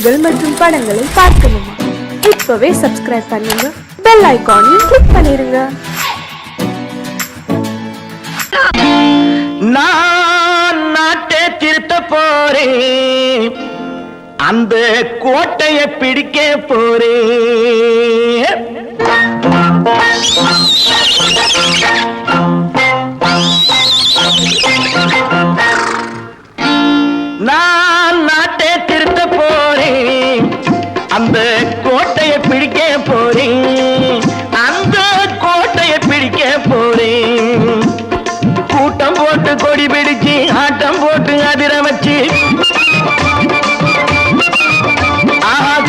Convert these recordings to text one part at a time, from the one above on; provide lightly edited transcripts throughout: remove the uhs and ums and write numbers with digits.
செய்திகள் மற்றும் படங்களை பார்க்கணுமா? இப்பவே சப்ஸ்கிரைப் பண்ணுங்க, பெல் ஐகானையும் கிளிக் பண்ணிருங்க. நான் நாட்டை திருத்த போறேன், அந்த கோட்டையை பிடிக்க போறேன். நான் நாட்டை திருத்த போறேன், அந்த கோட்டையை பிடிக்க போறேன், அந்த கோட்டையை பிடிக்க போறேன். கூட்டம் போட்டு கொடி பிடிச்சு ஆட்டம் போட்டு அதிர வச்சு,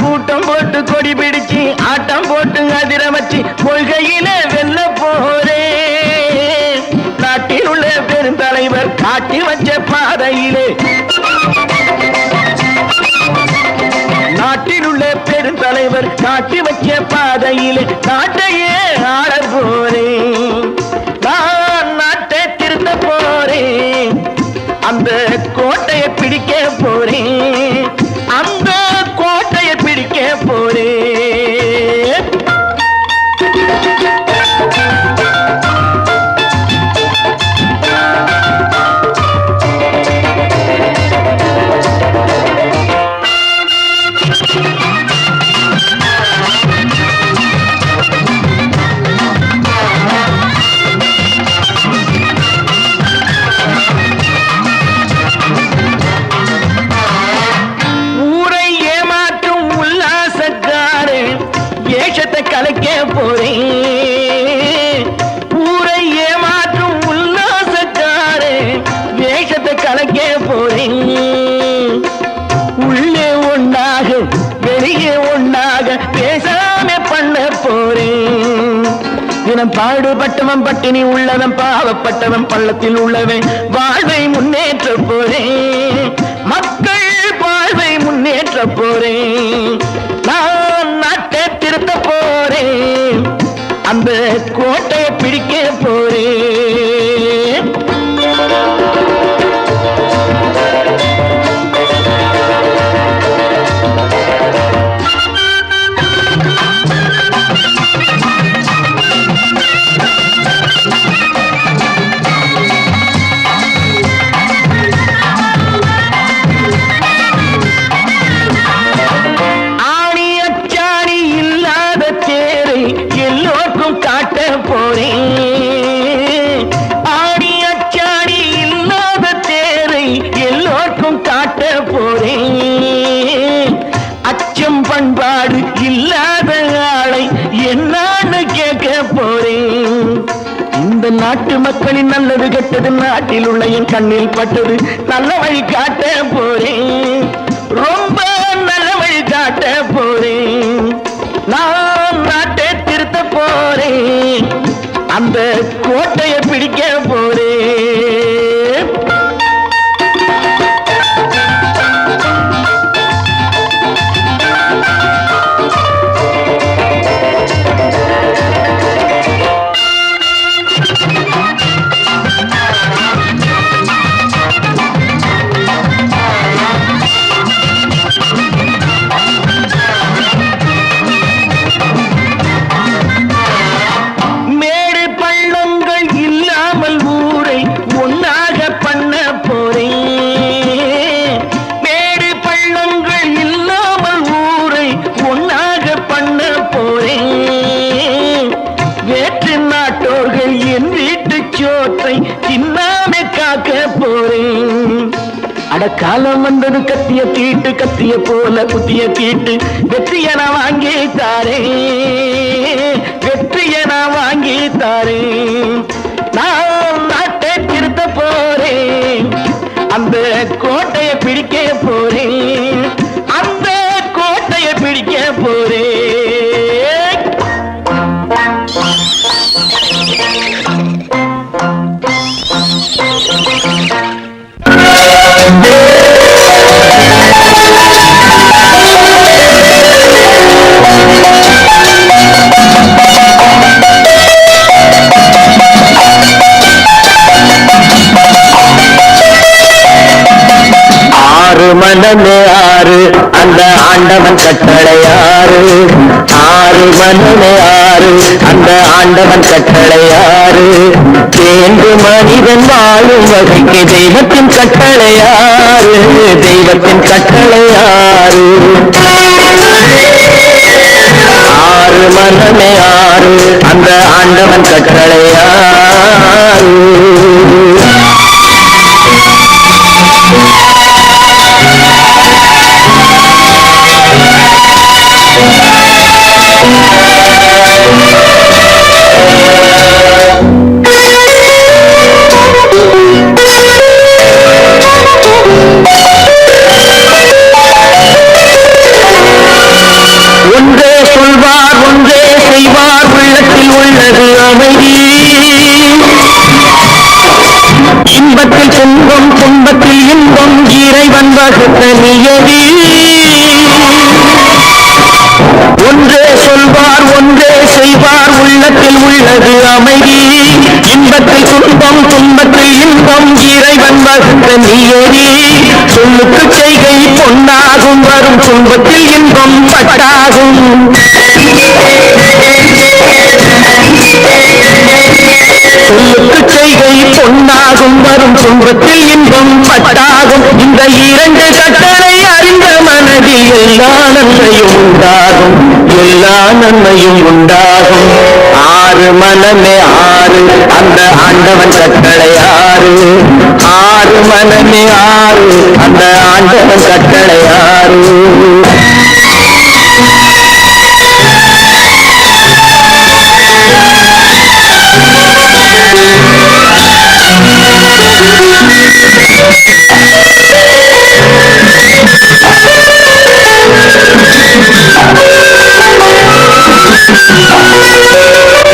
கூட்டம் போட்டு கொடி பிடிச்சு ஆட்டம் போட்டு அதிர வச்சு கொள்கையில வெல்ல போறேன். நாட்டில் உள்ள பெருந்தலைவர் காட்டி வச்ச பாதையிலே, நாட்டில் உள்ள பெருந்தலைவர் காட்டி வச்ச பாதையிலே நாட்டையே ஆள போறேன். நான் நாட்டை திருத்த போறேன், அந்த கோட்டையை பிடிக்க போறேன், அந்த கோட்டையை பிடிக்க போறேன். கலைக்க போறேன், ஊரை ஏமாற்றும் உல்லாசக்காரே வேஷத்தை கலைக்க போறேன். உள்ளே ஒன்றாக வெளியே ஒன்றாக பேசாம பண்ண போறேன். தினம் பாடுபட்டவன் பட்டினி உள்ளவன் பாவப்பட்டவன் பள்ளத்தில் உள்ளவன் வாழ்வை முன்னேற்ற போறேன், மக்கள் வாழ்வை முன்னேற்ற போறேன். நான் நாட்டை திருத்த போறேன், அந்த கோட்டையை பிடிக்க போறேன். அச்சம் பண்பாடு இல்லாத ஆளை என்னான்னு கேட்க போறேன். இந்த நாட்டு மக்களின் நல்லது கெட்டது நாட்டில் உள்ள என் கண்ணில் பட்டது நல்ல வழி காட்ட போறேன், ரொம்ப நல்ல வழி காட்ட போறேன். நான் நாட்டை திருத்த போறேன், அந்த கோட்டையை பிடிக்க போறேன். காலம் வந்தது கத்திய தீட்டு, கத்திய போல குத்திய தீட்டு, வெற்றிய நான் வாங்கி தாரேன், வெற்றிய நான் வாங்கி தாரேன். நான் நாட்டை திருத்த போறேன், அந்த கோட்டையை பிடிக்க போறேன், அந்த கோட்டையை பிடிக்க போறேன். மனமே ஆறு அந்த ஆண்டவன் கட்டளையாறு ஆறு மனமே ஆறு அந்த ஆண்டவன் கட்டளையாறு தேர்ந்து மனிதன் வாழும் வகைக்கு தெய்வத்தின் கட்டளையாறு தெய்வத்தின் கட்டளையாறு ஆறு மனமே ஆறு அந்த ஆண்டவன் கட்டளையாறு ஒன்றே சொல்வார் ஒன்றே செய்வார் உள்ளத்தில் உள்ளது அமைதி இன்பத்தில் துன்பம் துன்பத்தில் இன்பம் இறைவன் வகுத்த நியதி ஒன்றே சொல்வார் ஒன்றே செய்வார் உள்ளத்தில் உள்ளது அமைதி இன்பத்தில் துன்பம் துன்பத்தில் இன்பம் இறைவன் வகுத்த நியதி சொல்லுக்கு செய்கை பொன்னாகும் வரும் துன்பத்தில் இன்பம் பட்டாகும் சொல்லுக்கு செய்கை பொன்னாகும் வரும் துன்பத்தில் இன்பம் பட்டாகும் இந்த இரண்டு கட்டளை அறிந்த மனதில் எல்லா நன்மையும் உண்டாகும் எல்லா நன்மையும் உண்டாகும் ஆறு மனமே ஆறு அந்த ஆண்டவன் கட்டளை ஆறு ஆறு மனமே ஆறு அந்த ஆண்டவன் கட்டளை ஆறு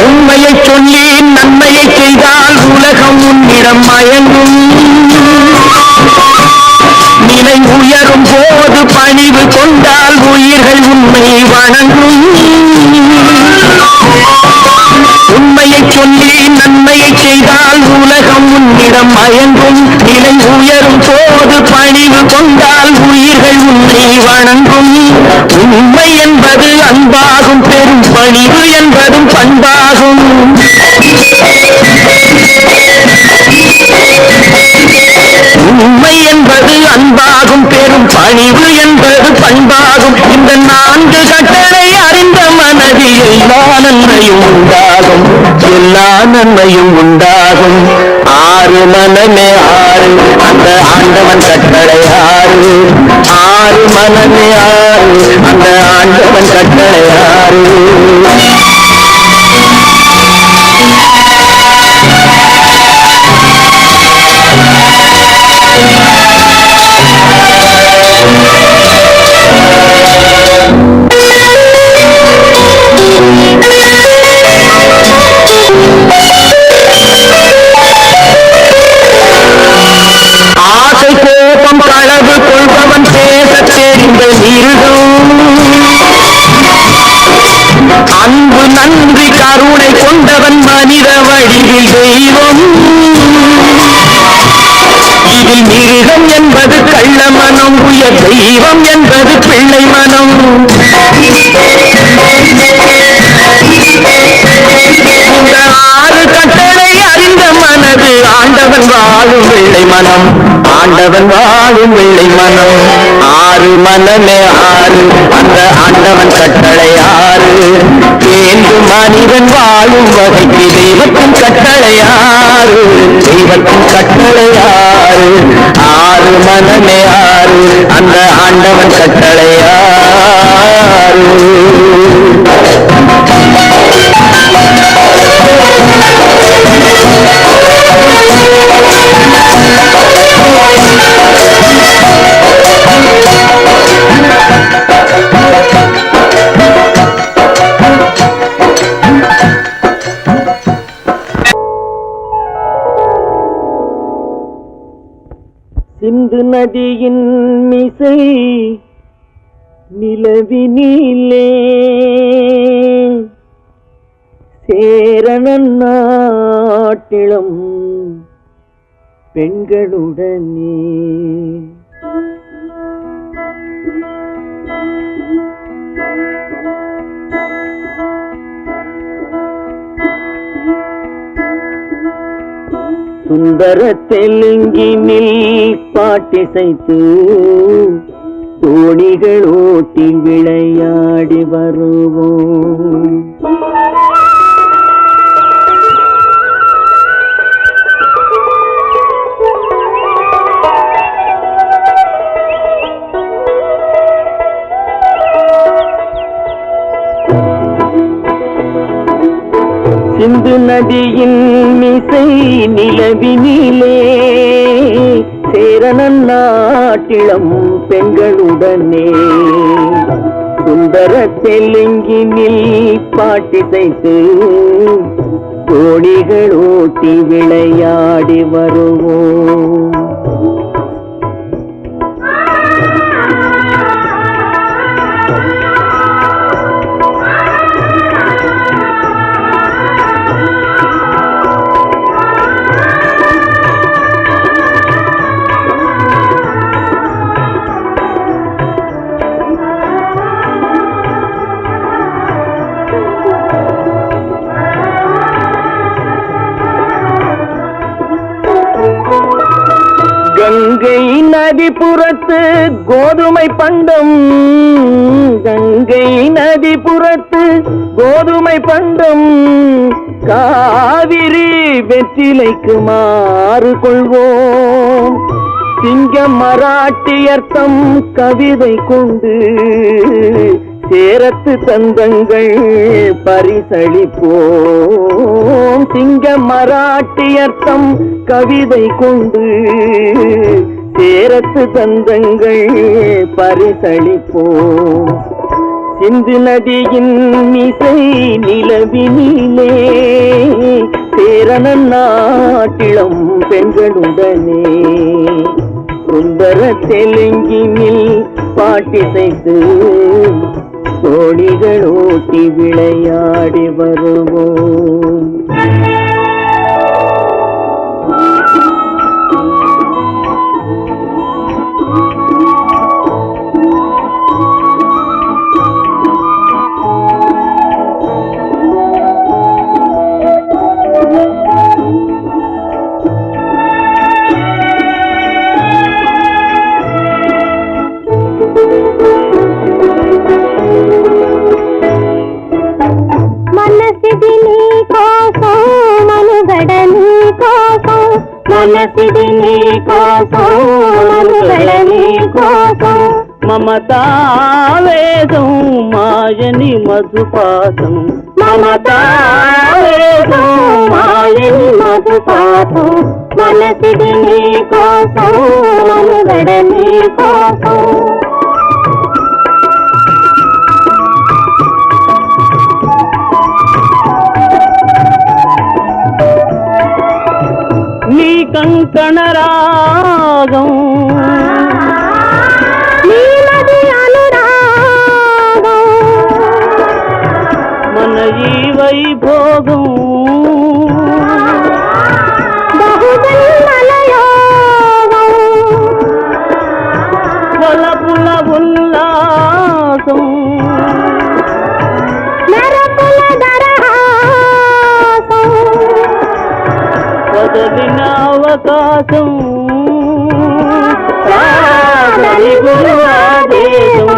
உண்மையை சொல்லி நன்மையை செய்தால் உலகம் உன்னிடம் மயங்கும் நிலை உயரும் போது பணிவு கொண்டால் உயிர்கள் உண்மை வணங்கும் உண்மையை சொல்லி நன்மையை செய்தால் உலகம் உன்னிடம் மயங்கும் நிலை உயரும் போது பணிவு கொண்டால் உயிர்கள் உன்னை வணங்கும் உண்மை என்பது அன்பாகும் பெரும் பணிவு என்பதும் பண்பாகும் உண்மை என்பது அன்பாகும் பெரும் பணிவு என்பது பண்பாகும் இந்த நான்கு கட்டளை அறிந்த மனதில் எல்லா நன்மையும் உண்டாகும் எல்லா நன்மையும் உண்டாகும் ஆறு மனமே ஆறு அந்த ஆண்டவன் கட்டளை ஆறு ஆறு மனமே ஆறு அந்த ஆண்டவன் கட்டளை ஆறு ஆசை கோபம் களவு கொள்பவன் பேச தெரிந்த மிருகம் அன்பு நன்றி கருணை கொண்டவன் மனித வடிவில் தெய்வம் இதில் மிருகம் என்பது கள்ள மனம் உயர் தெய்வம் என்பது பிள்ளை மனம் இந்த ஆறு கட்டளை அறிந்த மனது ஆண்டவன் வாழும் வெள்ளை மனம் ஆண்டவன் வாழும் வெள்ளை மனம் ஆறு மனமே ஆறு அந்த ஆண்டவன் கட்டளை ஆறு தேர்ந்து மனிதன் வாழும் வகைக்கு தெய்வத்தின் கட்டளை ஆறு தெய்வத்தின் கட்டளை ஆறு ஆறு மனமே ஆறு அந்த ஆண்டவன் கட்டளை ஆறு சிந்து நதியின் மிசை நிலவினிலே சேரணன் நாட்டிளம் பெண்களுடனே சுந்தர தெலுங்கினில் பாட்டிசைத்து தோணிகள் ஓட்டி விளையாடி வருவோம். சிந்து நதியின் மிசை நிலவினிலே சேரணன் நாட்டிளம் பெண்களுடனே சுந்தர தெலுங்கினில் பாட்டிசைத்து தோணிகள் ஓட்டி விளையாடி வருவோம். கங்கை நதிபுறத்து கோதுமை பண்டம், கங்கை நதிபுறத்து கோதுமை பண்டம், காவிரி வெற்றிலைக்கு மாறு கொள்வோம். சிங்கம் மராட்டியர்த்தம் கவிதை கொண்டு சேரத்து தந்தங்கள் பரிசளிப்போம். சிங்கம் மராட்டியர்த்தம் கவிதை கொண்டு சேரத்து தந்தங்கள் பரிசளிப்போம். சிந்து நதியின் மிசை நிலவினிலே சேரணன் நாட்டிளம் பெண்களுடனே சுந்தர தெலுங்கினில் பாட்டிசைத்து தோணிகள் ஓட்டி விளையாடி வருவோம். మమతావేదం మాయని మధుపాసం, మమతావేదం మాయని మధుపాసం, మనసిది నీ కోసం మనుగడ నీ కోసం. నీ కంకణ రాగం నీలది అనురాగం, మన ఈ వైభోగం బహుజన్మల యోగం, వలపుల ఉల్లాసం నరపుల దరహాసం, వదలిన అవకాశం గురువాదేశం.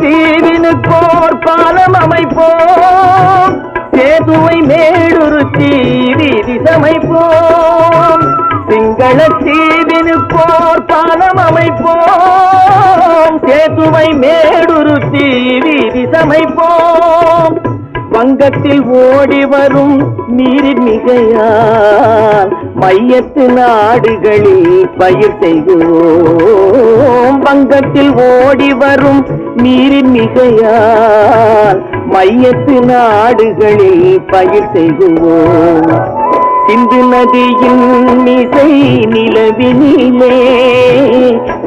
தீவினுக்கோர் பாலம் அமைப்போம், சேதுவை மேடுருத்தி வீதி சமைப்போம். சிங்கள தீவினுக்கோர் பாலம் அமைப்போம், சேதுவை மேடுருத்தி வீதி சமைப்போம். வங்கத்தில் ஓடி வரும் நீரின் மிகையால் மையத்து நாடுகளில் பயிர் செய்கிறோம். வங்கத்தில் ஓடி வரும் நீரின் மிகையால் மையத்து நாடுகளில் பயிர் செய்குவோம். சிந்து நதியின் இசை நிலவினிலே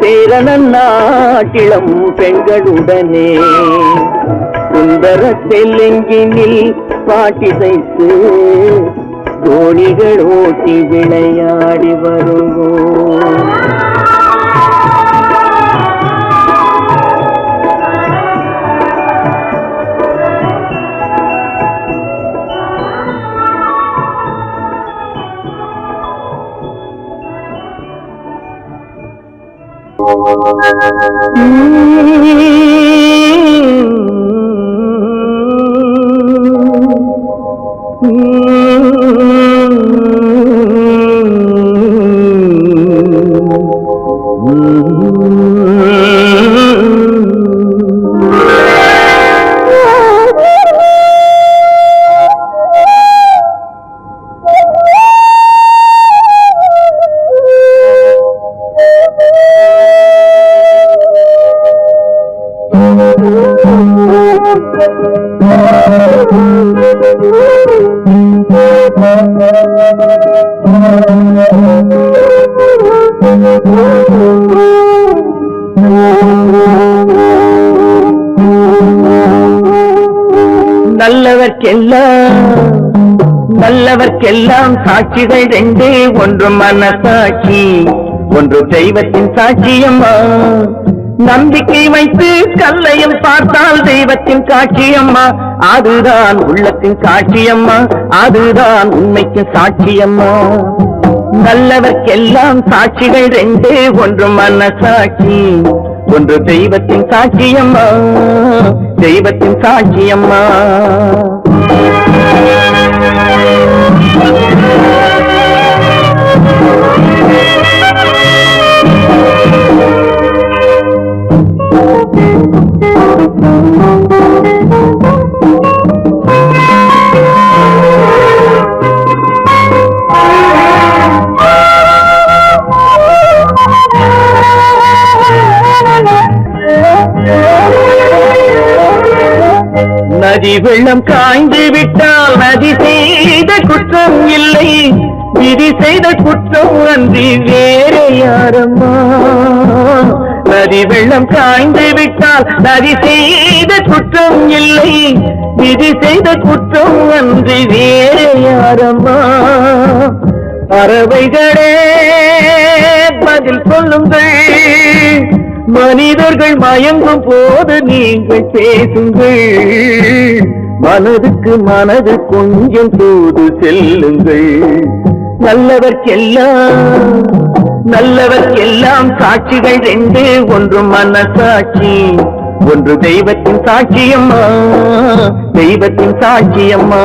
சேரணன் நாட்டிளம் பெண்களுடனே சுந்தர தெலுங்கினில் பாட்டிசைத்து தோணிகள் ஓட்டி விளையாடி வருவோம். நல்லவர்க்கெல்லாம் சாட்சிகள் ரெண்டே, ஒன்று மனசாட்சி, ஒன்று தெய்வத்தின் சாட்சியம்மா. நம்பிக்கை வைத்து கல்லையும் பார்த்தால் தெய்வத்தின் காட்சியம்மா. அதுதான் உள்ளத்தின் சாட்சியம்மா, அதுதான் உண்மைக்கு சாட்சியம்மா. நல்லவர்க்கெல்லாம் சாட்சிகள் ரெண்டே, ஒன்று மனசாட்சி, ஒன்று தெய்வத்தின் சாட்சியம்மா, தெய்வத்தின் சாட்சியம்மா. நதி வெள்ளம் காய்ந்து விட்டால் நதி செய்த குற்றம் இல்லை, விதி செய்த குற்றம் அன்றி வேறு யாரம்மா. நதி வெள்ளம் காய்ந்து விட்டால் நதி செய்த குற்றம் இல்லை, விதி செய்த குற்றம் அன்றி வேறு யாரம்மா. பறவைகளே பதில் சொல்லுங்கள், மனிதர்கள் மயங்கும் போது நீங்கள் பேசுங்கள், மனதுக்கு மனது கொஞ்சம் தூது செல்லுங்கள். நல்லவர்க்கெல்லாம் சாட்சிகள் ரெண்டு, ஒன்று மனசாட்சி, ஒன்று தெய்வத்தின் சாட்சியம்மா, தெய்வத்தின் சாட்சியம்மா.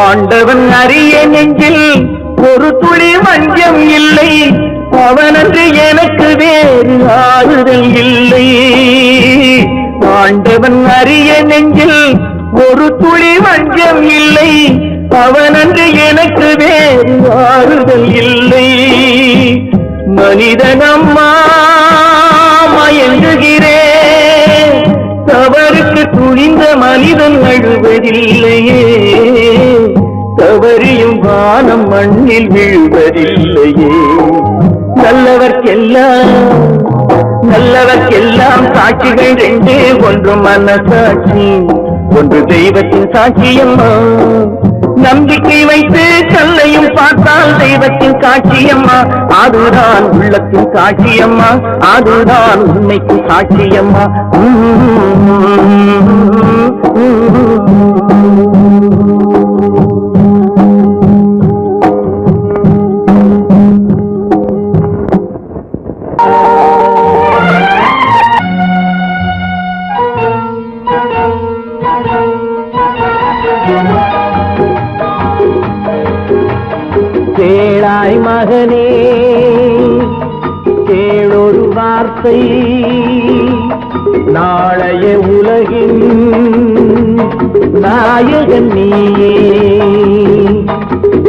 ஆண்டவன் அறிய நெஞ்சில் ஒரு துளி வஞ்சம் இல்லை, அவனன்று எனக்கு வேறு ஆறுதல் இல்லை. ஆண்டவன் அறிய நெஞ்சில் ஒரு துளி வஞ்சம் இல்லை, அவனன்று எனக்கு வேறு ஆறுதல் இல்லை. மனிதனம்மா மயங்குகிறேன், தவறுக்கு துணிந்த மனிதன் அழுவதில்லையே, தவறியும் வானம் மண்ணில் விழுவதில்லையே. நல்லவர்க்கெல்லாம் சாட்சிகள் ரெண்டே, ஒன்று மனசாட்சி, ஒன்று தெய்வத்தின் சாட்சியம்மா. நம்பிக்கை வைத்து கல்லையும் பார்த்தால் தெய்வத்தின் காட்சியம்மா, அதுதான் உள்ளத்தின் சாட்சியம்மா, அதுதான் உண்மைக்கு சாட்சியம்மா. மகனே கேளொரு வார்த்தை நாளைய உலகின் நாயகன் நீயே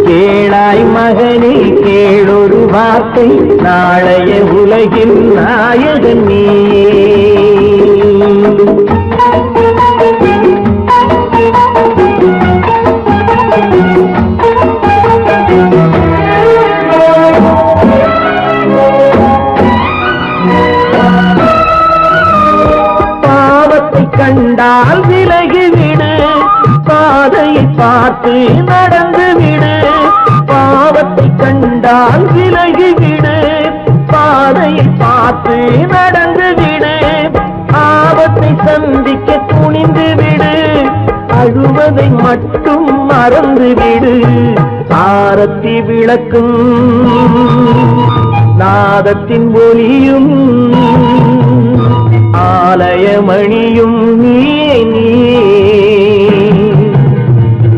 கேளாய் மகனே கேளொரு வார்த்தை நாளைய உலகின் நாயகன் நீயே கண்டால் விலகிவிடு பாதையை பார்த்து நடந்து விடு பாவத்தை கண்டால் விலகிவிடு பாதையை பார்த்து நடந்து விடு ஆபத்தை சந்திக்க துணிந்து விடு அழுவதை மட்டும் மறந்து விடு ஆரத்தி விளக்கும் நாதத்தின் ஒளியும் ஆலயமணியும் நீ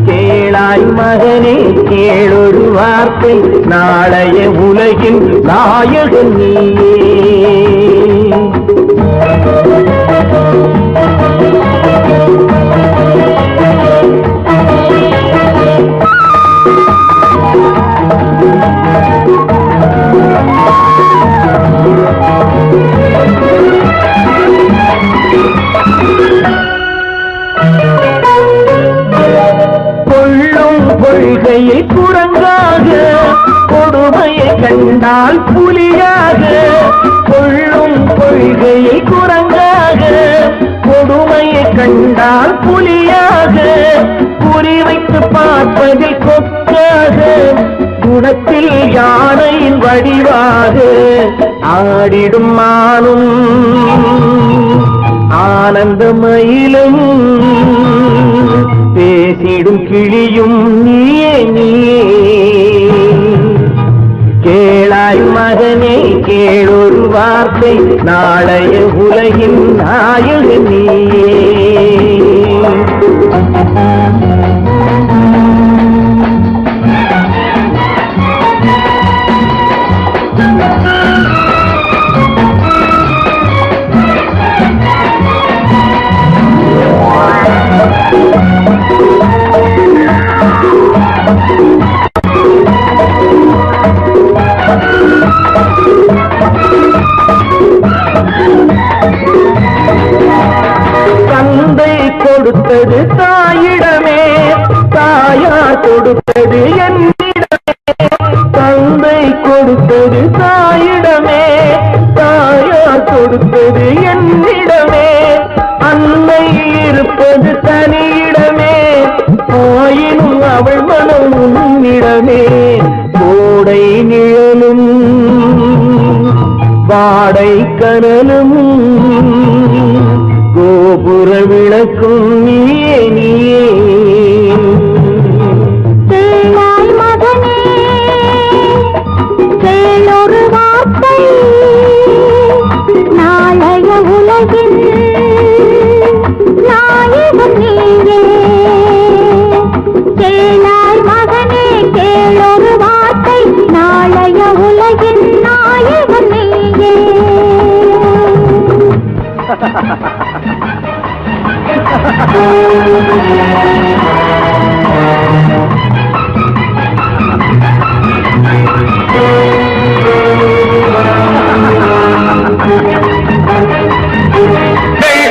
கேளாய் மகனே கேளொரு வார்த்தை நாளைய உலகின் நாயகன் நீயே கொள்கையை குரங்காக கொடுமையை கண்டால் புலியாக கொள்ளும் கொள்கையை குரங்காக கொடுமையை கண்டால் புலியாக குறிவைத்து பார்ப்பதில் கொக்காக குணத்தில் யானையின் வடிவாக ஆடிடும் மானும் ஆனந்த மயிலும் பேசிடும் கிளியும் நீயே கேளாய் மகனே கேளொரு வார்த்தை நாளைய உலகின் நாயகன் நீயே கொடுத்தது தாயிடமே தாயார் கொடுத்தது என்னிடமே தந்தை கொடுத்தது தாயிடமே தாயார் கொடுத்தது என்னிடமே அன்னை இருப்பது தனியிடமே ஆயினும் அவள் மனம் உன்னிடமே கோடை நிழலும் வாடை கனலும் கோபுர விளக்கும் நீயே கேளாய் மகனே கேளொரு வார்த்தை நாளைய உலகின் நாயகன் நீயே கேளாய் மகனே கேளொரு வார்த்தை நாளைய உலகின் நாயகன் நீயே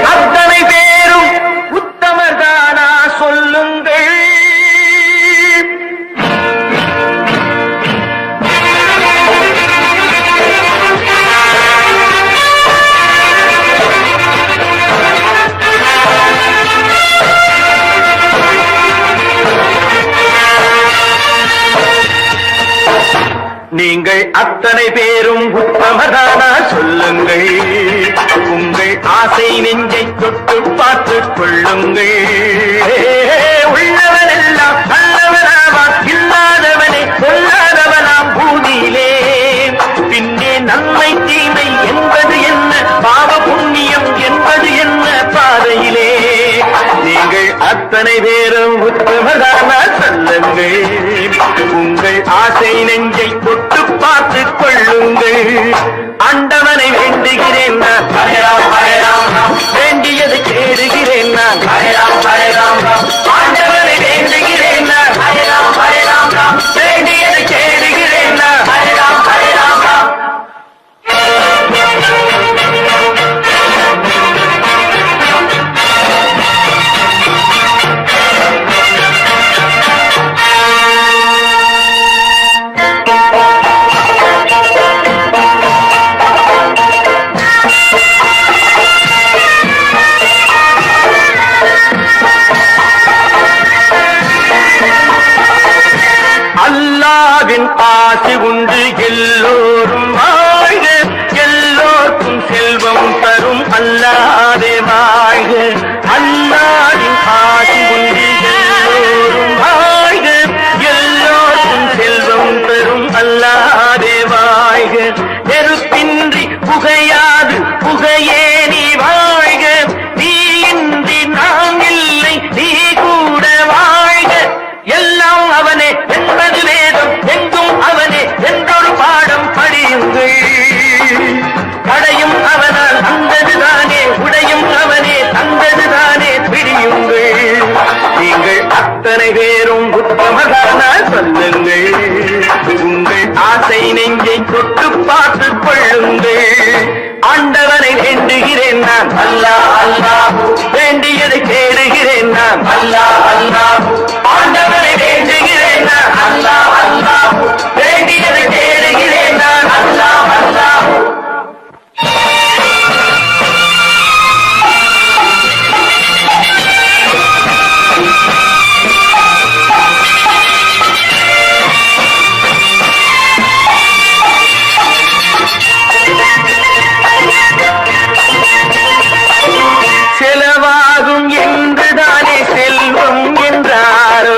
அத்தனை பேரும் உத்தமர்தானா சொல்லுங்கள் நீங்கள் அத்தனை பேரும் உத்தமதானா சொல்லுங்கள் உங்கள் ஆசை நெஞ்சை தொட்டு பார்த்துக் கொள்ளுங்கள் உள்ளவனெல்லாம் நல்லவனாவான் இல்லாதவனே சொல்லாதவனாம் பூமியிலே பின்னே நன்மை தீமை என்பது என்ன பாவ புண்ணியம் என்பது என்ன பாதையிலே நீங்கள் அத்தனை பேரும் உத்தமதானா சொல்லுங்கள் உங்கள் ஆசை நெஞ்சை தொட்டு வாழ்க. ஆண்டவனை வேண்டுகிறேன் நான், வேண்டியதை கேடுகிறேன் நான், ஆண்டவனை வேண்டுகிறேன் நான், வேண்டியதை கேடுகிறேன் நான். அல்லாவின் ஆசி உண்டு எல்லோரும் வாழ்க, எல்லோருக்கும் செல்வம் தரும் அல்லாதே வாழ்க. அல்லாவின் ஆசி உண்டு எல்லோரும் வாழ்க, எல்லோருக்கும் செல்வம் தரும் அல்லாதே வாழ்க. நெருப்பின்றி புகையாது புகையே நீ வாழ்க, நீ இன்றி நாம் இல்லை நீ கூட வாழ்க. எல்லாம் அவனே என்பது வேதம், எங்கும் அவனே என்றொரு பாடம் படியுங்கள். படையும் அவனால் வந்ததுதானே, உடையும் அவனே தந்ததுதானே, பிடியுங்கள். நீங்கள் அத்தனை பேரும் உத்தமரானால் சொல்லுங்கள். உங்கள் ஆசை நெஞ்சை தொட்டு பார்த்துக் கொள்ளுங்கள். ஆண்டவனை வேண்டுகிறேன் நான், அல்லாஹ் அல்லாஹ், வேண்டியதை கேடுகிறேன் நான், அல்லாஹ் அல்லாஹ். ஆண்டவனை வேண்டுகிறேன் நான், அல்லாஹ் அல்லாஹ், வேண்டியதை கேடுகிறேன் நான், அல்லாஹ் அல்லாஹ். செலவாகும் என்றுதானே செல்வம் என்றாரோ,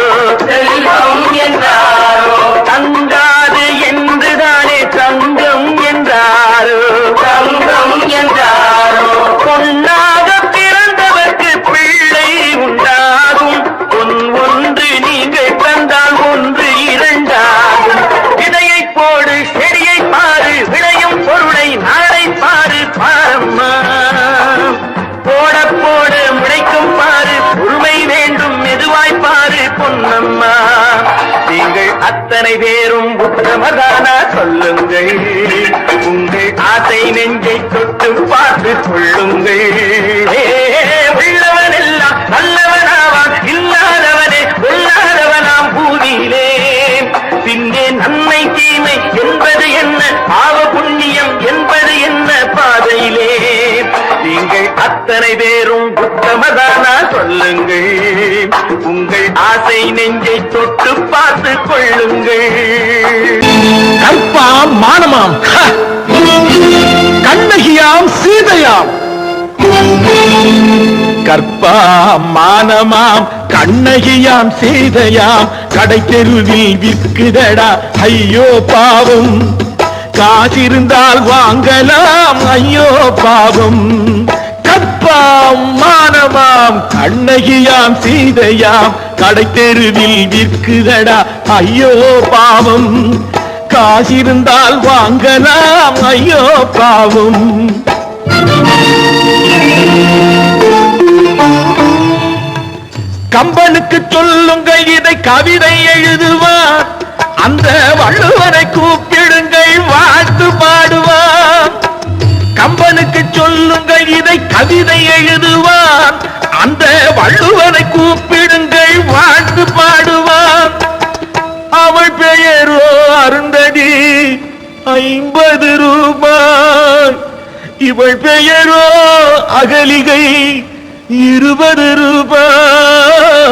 செல்வம் என்றாரோ. தங்காது என்றுதானே தங்கம் என்றாரோ, தங்கம் என்றாரோ. பொன்னாக பிறந்தவர்க்கு பிள்ளை உண்டாகும், பொன் ஒன்று நீங்கள் தந்தால் ஒன்று இரண்டாகும். விதையை போடு செடியை பாரு, விளையும் பொருளை நாளை பாரு பாரம்மா. போட போடு முளைக்கும் பாரு, பொறுமை வேண்டும் மெதுவாய் பாரு பொன்னம்மா. நீங்கள் அத்தனை பேரும் உத்தமதானா சொல்லுங்கள். உங்கள் ஆசை நெஞ்சை தொட்டு பார்த்து கொள்ளுங்கள். உள்ளவன் எல்லாம் நல்லவனாவான், இல்லாதவனே கொல்லாதவனாம் பூமியிலே. பின்னே நன்மை தீமை என்பது என்ன, பாவ புண்ணியம் என்பது என்ன பாதையிலே. நீங்கள் அத்தனை பேரும் உத்தமதானா சொல்லுங்கள். உங்கள் ஆசை நெஞ்சை தொட்டு பார்த்து கொள்ளுங்கள். கற்பாம் மானமாம், கண்ணகியாம் சீதையாம். கற்பாம் மானமாம் கண்ணகியாம் சீதையாம், கடை தெருவில் விற்குதடா ஐயோ பாவம். காசிருந்தால் வாங்கலாம் ஐயோ பாவம். கற்பாம் மானமாம் கண்ணகியாம் சீதையாம், கடை தெருவில் விற்குதடா ஐயோ பாவம். காசிருந்தால் வாங்கலாம் ஐயோ பாவம். கம்பனுக்கு சொல்லுங்கள் இதை கவிதை எழுதுவார், அந்த வள்ளுவரை கூப்பிடுங்கள் வாழ்த்து பாடுவார். கம்பனுக்கு சொல்லுங்கள் இதை கவிதை எழுதுவார், அந்த வள்ளுவரை கூப்பிடுங்கள் வாழ்த்து பாடுவார். அவள் பெயரோ அருந்ததி 50 ரூபாய், இவள் பெயரோ அகலிகை 20 ரூபாய்.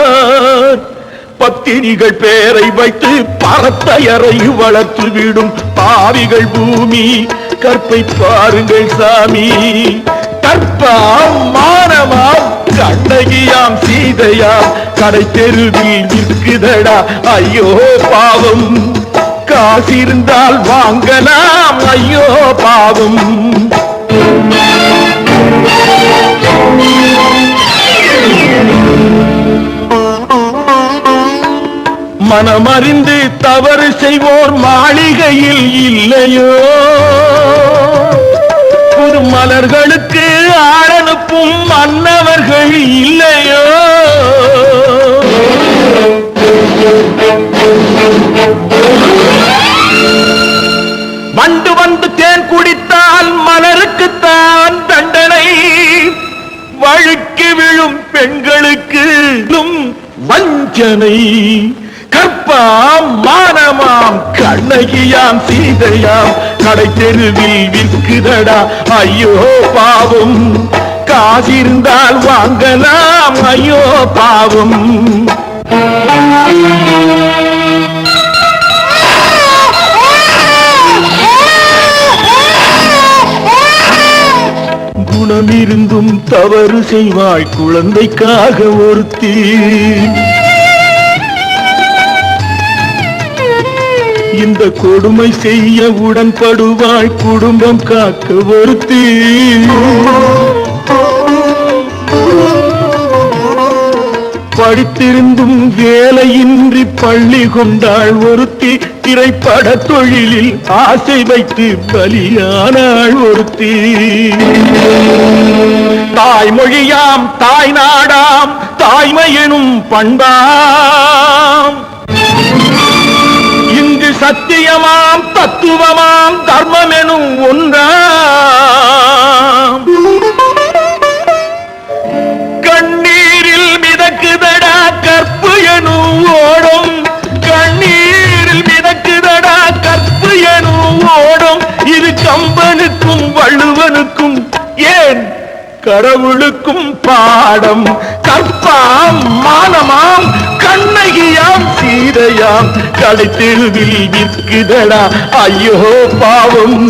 பத்தினிகள் பேரை வைத்து பரத்தையறை வளர்த்து விடும் பாவிகள் பூமி, கற்பை பாருங்கள் சாமி. கற்பாம் மானமாம் கண்ணகியாம் சீதையாம், கடை தெருவில் விற்குதடா ஐயோ பாவம். காசிருந்தால் வாங்கலாம் ஐயோ பாவம். மனமறிந்து தவறு செய்வோர் மாளிகையில் இல்லையோ புது மலர்களுக்கு ஆளனுப்பும் மன்னவர்கள் இல்லையோ வண்டு வந்து தேன் குடித்தால் மலருக்குத்தான் தண்டனை வழுக்கி விழும் பெண்களுக்கு வஞ்சனை கற்பாம் மானமாம் கண்ணகியாம் சீதையாம் கடை தெருவில் விற்குதடா ஐயோ பாவம் காசிருந்தால் வாங்கலாம் ஐயோ பாவம் குணமிருந்தும் தவறு செய்வாய் குழந்தைக்காக ஒருத்தி இந்த கொடுமை செய்ய உடன்படுவாய் குடும்பம் காக்க ஒருத்தி படித்திருந்தும் வேலையின்றி பள்ளி கொண்டாள் ஒருத்தி திரைப்பட தொழிலில் ஆசை வைத்து பலியானாள் ஒருத்தி தாய்மொழியாம் தாய் நாடாம் தாய்மையெனும் பண்பாம் இங்கு சத்தியமாம் தத்துவமாம் தர்மமெனும் ஒன்றாம் கண்ணீரில் மிதக்குதடா கற்பு எனும் ஓடும் கண்ணீரில் மிதக்குதடா கற்பு எனும் ஓடும் இது கம்பனுக்கும் வள்ளுவனுக்கும் ஏன் கடவுளுக்கும் பாடம் கற்பாம் மானமாம் கண்ணகியாம் சீதையாம் கடைத்தெருவில் விற்குதடா ஐயோ பாவம்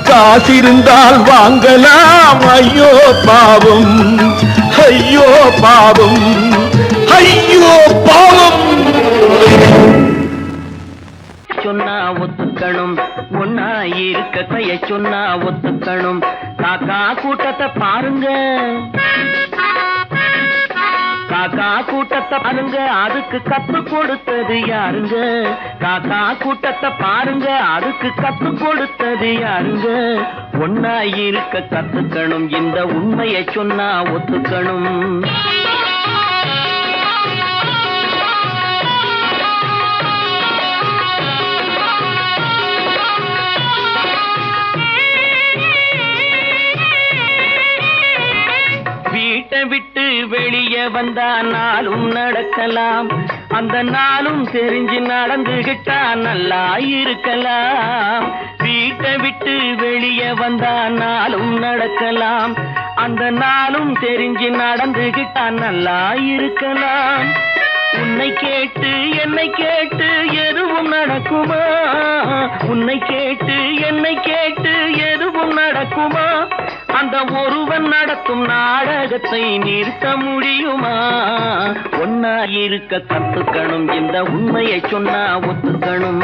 காசிருந்தால் வாங்கலாம் ஐயோ பாவம் ஐயோ பாவம் ஐயோ பாவம் சொன்னா ஒத்துக்கணும் ஒன்னா இருக்க கைய சொன்னா ஒத்துக்கணும் காக்கா கூட்டத்தை பாருங்க காக்கா கூட்டத்தை பாருங்க அதுக்கு கத்து கொடுத்தது யாருங்க காக்கா கூட்டத்தை பாருங்க அதுக்கு கத்து கொடுத்தது யாருங்க ஒன்னா இருக்க கத்துக்கணும் இந்த உண்மையை சொன்னா ஒத்துக்கணும் வீட்டை விட்டு வெளியே வந்தா நாளும் நடக்கலாம் அந்த நாளும் தெரிஞ்சு நடந்துகிட்டா நல்லா இருக்கலாம் வீட்டை விட்டு வெளியே வந்தா நாளும் நடக்கலாம் அந்த நாளும் தெரிஞ்சு நடந்துகிட்டா நல்லா இருக்கலாம் உன்னை கேட்டு என்னை கேட்டு எதுவும் நடக்குமா உன்னை கேட்டு என்னை கேட்டு எதுவும் நடக்குமா அந்த ஒருவன் நடத்தும் நாடகத்தை நிறுத்த முடியுமா ஒன்னா இருக்க கத்துக்கணும் இந்த உண்மையை சொன்னா ஒத்துக்கணும்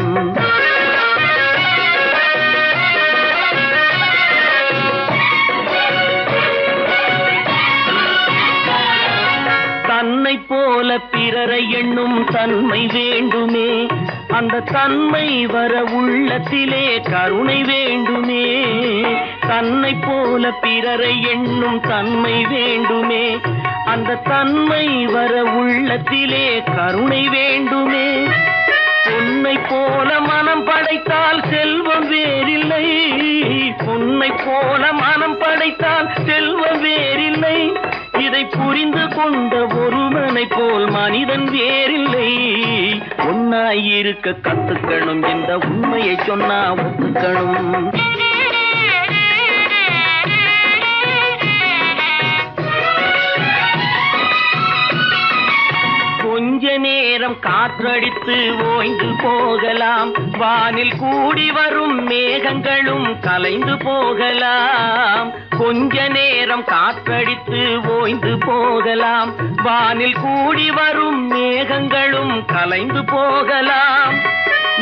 தன்னை போல பிறரை எண்ணும் தன்மை வேண்டுமே அந்த தன்மை வர உள்ளத்திலே கருணை வேண்டுமே தன்னை போல பிறரை எண்ணும் தன்மை வேண்டுமே அந்த தன்மை வர உள்ளத்திலே கருணை வேண்டுமே பொன்னை போல மனம் படைத்தால் செல்வம் வேறில்லை பொன்னை போல மனம் படைத்தால் செல்வம் வேறில்லை இதை புரிந்து கொண்ட ஒருவனை போல் மனிதன் வேறில்லை ஒன்னாயிருக்க கத்துக்கணும் இந்த உண்மையை சொன்னா ஒத்துக்கணும் கொஞ்ச நேரம் காற்றடித்து ஓய்ந்து போகலாம் வானில் கூடி வரும் மேகங்களும் கலைந்து போகலாம் கொஞ்ச நேரம் காற்றடித்து ஓய்ந்து போகலாம் வானில் கூடி வரும் மேகங்களும் கலைந்து போகலாம்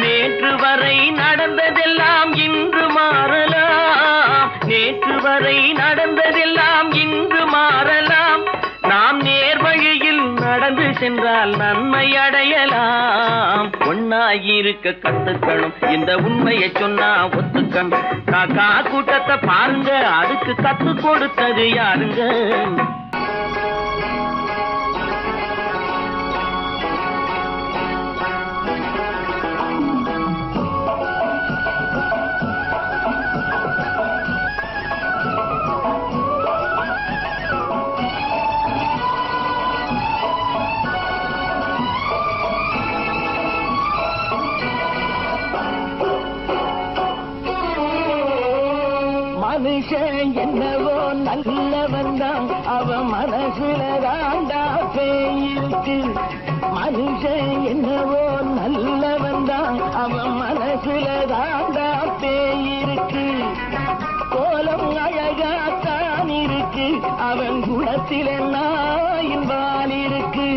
நேற்று வரை நடந்ததெல்லாம் இன்று மாறலாம் நேற்று வரை நடந்ததெல்லாம் இன்று மாறலாம் நாம் நேர்வழியில் நடந்து சென்றால் நன்மை அடையலாம் ஒன்னா இருக்க கத்துக்கணும். இந்த உண்மையை சொன்னா ஒத்துக்கணும். காக்கா கூட்டத்தை பாருங்க, அதுக்கு கத்து கொடுத்தது யாருங்க? மனுஷன் என்னவோ நல்லவன் தான், அவன் மனசுல தாண்டா பேயிருக்கு. மனுஷன் என்னவோ நல்லவன் தான், அவன் மனசுல தாண்டா பேயிருக்கு. கோலம் அழகாத்தான் இருக்கு, அவன் குணத்தில நாயின் வால் இருக்கு.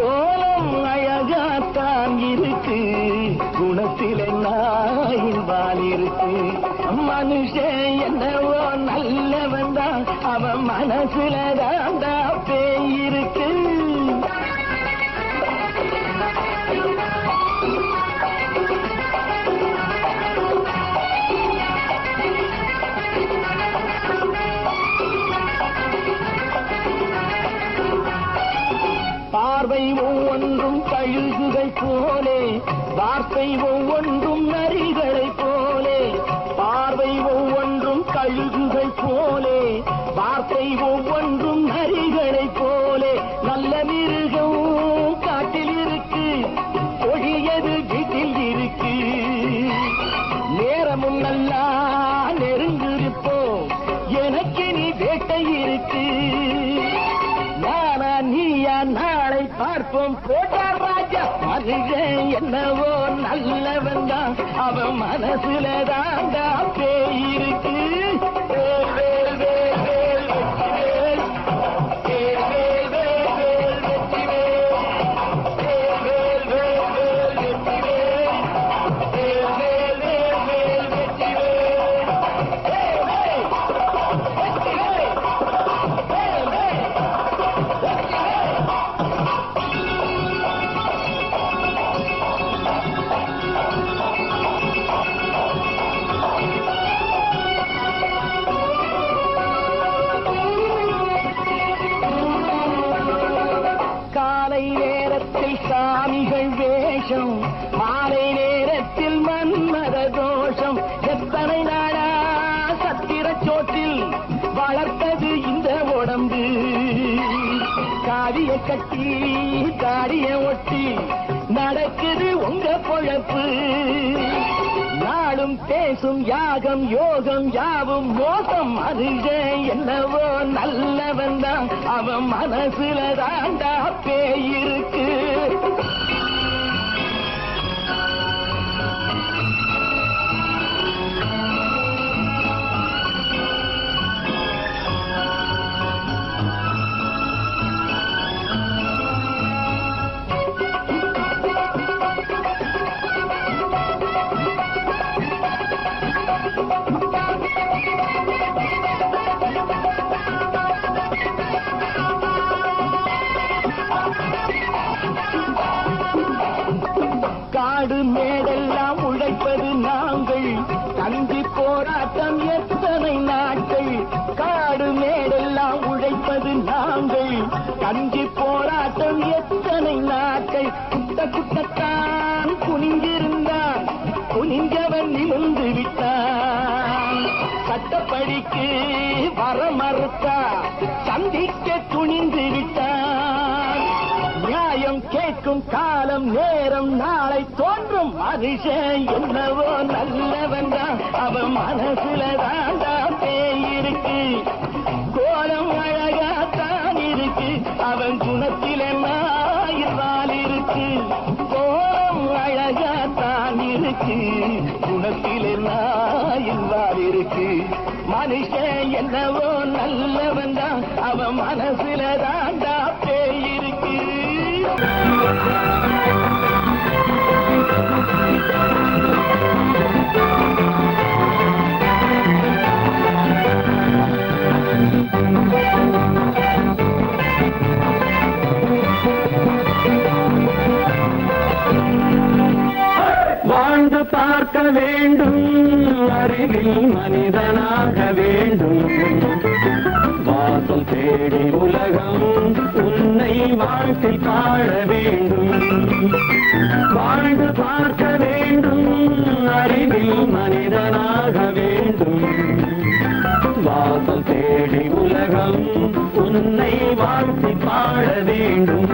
கோலம் அழகாத்தான் இருக்கு, குணத்தில நாயின் வால் இருக்கு. மனுஷன் என்னவோ நல்லவன் தான், அவன் மனசுல தாண்டா பேயிருக்கு. பார்வை ஒவ்வொன்றும் கழுகுகள் போலே, வார்த்தை ஒவ்வொன்றும் நரிகளை போலே. பார்வை ஒவ்வொன்றும் கழுகுகள் போலே, வார்த்தை ஒவ்வொன்றும் நரிகளை போலே. நல்ல மிருகம் காட்டில் இருக்கு, கொடியது வீட்டில் இருக்கு. நேரமும் நல்லா நெருங்கிருப்போம், எனக்கு நீ வேட்டை இருக்கு. நானா நீயா நாளை பார்ப்போம், போட்டார் ராஜா. மனுஷன் என்னவோ நல்லவன் தான், அவன் மனசுல தாண்டா பேயிருக்கு. வேல் வேல் வேல் வேல் வெற்றிவேல், வேல் வேல் வேல் வேல் வெற்றிவேல், வேல் வேல் வேல் வேல் வெற்றிவேல், வேல் வேல் வேல் வேல் வெற்றிவேல், வேல் வேல் வெற்றிவேல், வேல் வேல். காலை நேரத்தில் சாமிகள் வேஷம், மாலை நேரத்தில் மன்மத தோஷம். எத்தனை நாடா சத்திர சோற்றில் வளர்த்தது இந்த உடம்பு. காவிய கட்டி தாடிய ஒட்டி நடக்குது உங்க பொழப்பு. நாளும் பேசும் யாகம் யோகம் யாவும் மோசம். மனுஷன் என்னவோ நல்லவன் தான், அவன் மனசுல தாண்டா பேயிருக்கு. காடு மேடெல்லாம் உழைப்பது நாங்கள், கஞ்சி போராட்டம் எத்தனை நாட்கள். காடு மேடெல்லாம் உழைப்பது நாங்கள், கஞ்சி போராட்டம் எத்தனை நாட்கள். குட்ட குட்டத்தான் குனிஞ்சிருந்தான், குனிஞ்சவன் நிமிர்ந்து விட்டான். சட்டப்படிக்கு வர மறுத்தா, சந்திக்க துணிந்து விட்டான். நியாயம் கேட்கும் காலம் நேரம் நாளை தோன்றும். மனுஷன் என்னவோ நல்லவன் தான், அவன் மனசுல தாண்டா பேயிருக்கு. கோலம் அழகாத்தான் இருக்கு, அவன் குணத்தில நாயிரால் இருக்கு. கோலம் அழகாத்தான் இருக்கு, குணத்தில நாயிரால் இருக்கு. மனுஷன் என்னவோ நல்லவன் தான், அவன் மனசுல தாண்டா பேயிருக்கு. மனிதனாக வேண்டும் வாசம் தேடி உலகம் உன்னை வாழ்க்கை பாட வேண்டும் வாழ்ந்து பார்க்க வேண்டும் அறிவில் மனிதனாக வேண்டும் வாசம் தேடி உலகம் உன்னை வாழ்த்தி பாட வேண்டும்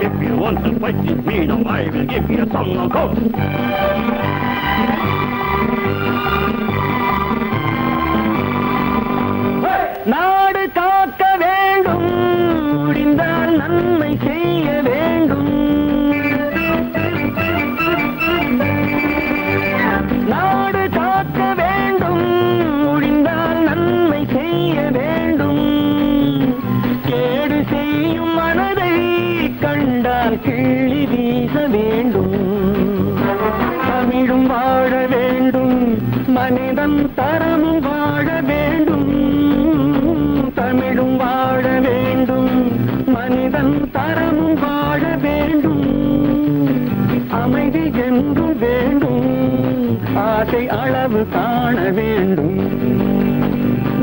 If you want to fight with me, now I will give you a song of hope. நாடு காக்க வேண்டும் முடிந்தால் நன்மை செய்ய வேண்டும் நாடு காக்க வேண்டும் முடிந்தால் நன்மை செய்ய வேண்டும் கேடு செய்யும் மனதை கண்டால் கிள்ளி வீச வேண்டும் தமிழும் வாழ வேண்டும் மனிதன் தரமும் வாழ வேண்டும் தமிழும் வாழ வேண்டும் மனிதன் தரமும் வாழ வேண்டும் அமைதி என்றும் வேண்டும் ஆசை அளவு காண வேண்டும்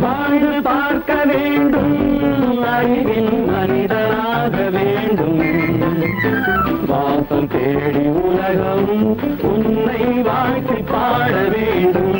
வாழ்ந்து பார்க்க வேண்டும் அறிவில் மனிதனாக வேண்டும் வாசம் தேடி உலகம் உன்னை வாழ்த்தி பாட வேண்டும்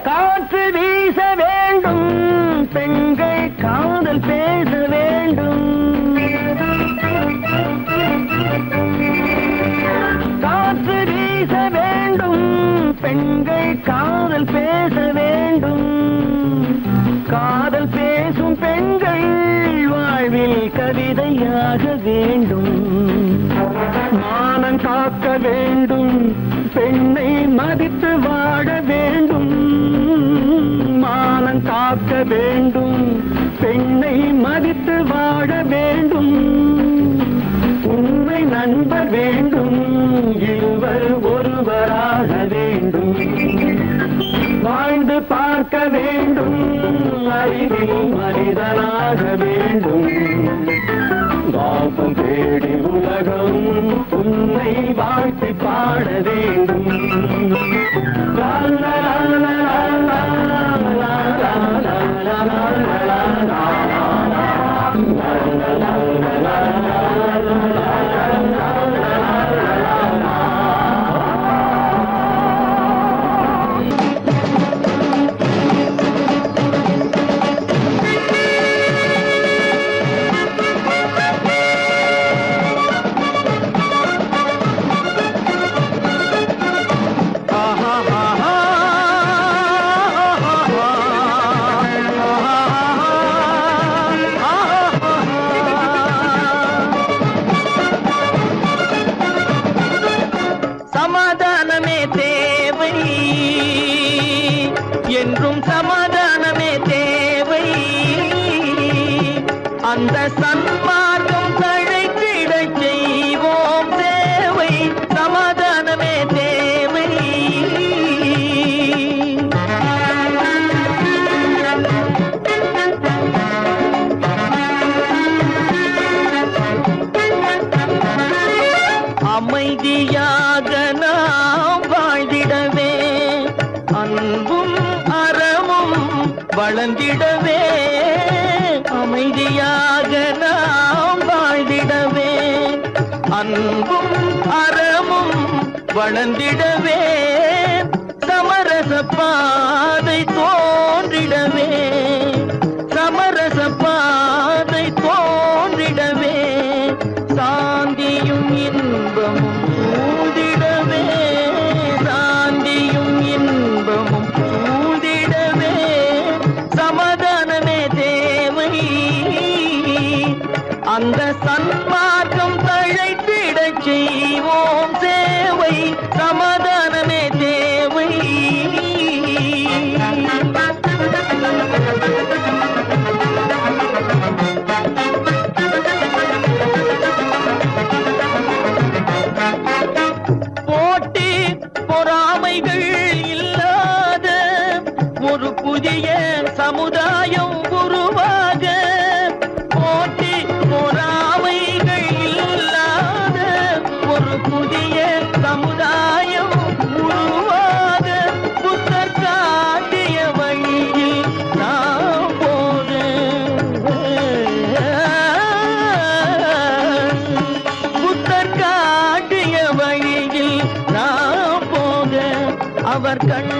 காற்று வீச வேண்டும் பெண்கள் காதல் பேச வேண்டும் காற்று வீச வேண்டும் பெண்கள் காதல் பேச வேண்டும் காதல் பேசும் பெண்கள் வாழ்வில் கவிதையாக வேண்டும் மானம் காக்க வேண்டும் பெண்ணை மதித்து வாழ வேண்டும் மானம் காக்க வேண்டும் பெண்ணை மதித்து வாழ வேண்டும் உண்மை நண்பர் வேண்டும் இருவர் ஒருவராக வேண்டும் வாழ்ந்து பார்க்க வேண்டும் அறிவில் மனிதனாக வேண்டும் வாசம் தேடி உலகம் உன்னை வாழ்த்தி பாட வேண்டும் லா லா லா லா லா லா லா லா லா சமாதானமே தேவை என்றும் சமாதானமே தேவை அந்த சன்மார்க்கம் தழைத்திடச் செய்வோம் தேவை சமாதானமே தேவை அமைதியாக நாம் வாழ்ந்திடவே அன்பும் அறமும் வளர்ந்திடவே அமைதியாக நாம் வாழ்ந்திடவே அன்பும் அறமும் வளர்ந்திடவே சமரச பாதை தோன்றிடவே சமரச பாதை தோன்றிடவே சாந்தியும் இன்பமும் சூழ்ந்திடவே சாந்தியும் இன்பமும் சூழ்ந்திடவே சமாதானமே தேவை மார்க்கம் தழைத்திடச் செய்வோம் சேவை, சமாதானமே தேவை. போட்டி பொறாமைகள் இல்லாத ஒரு புதிய சமுதாயம் உருவாக, போட்டி பொறாமைகள் இல்லாத ஒரு புதிய சமுதாயம் உருவாக, புத்தர் காட்டிய வழியில் நாம் போக, புத்தர் காட்டிய வழியில் நாம் போக, அவர் கண்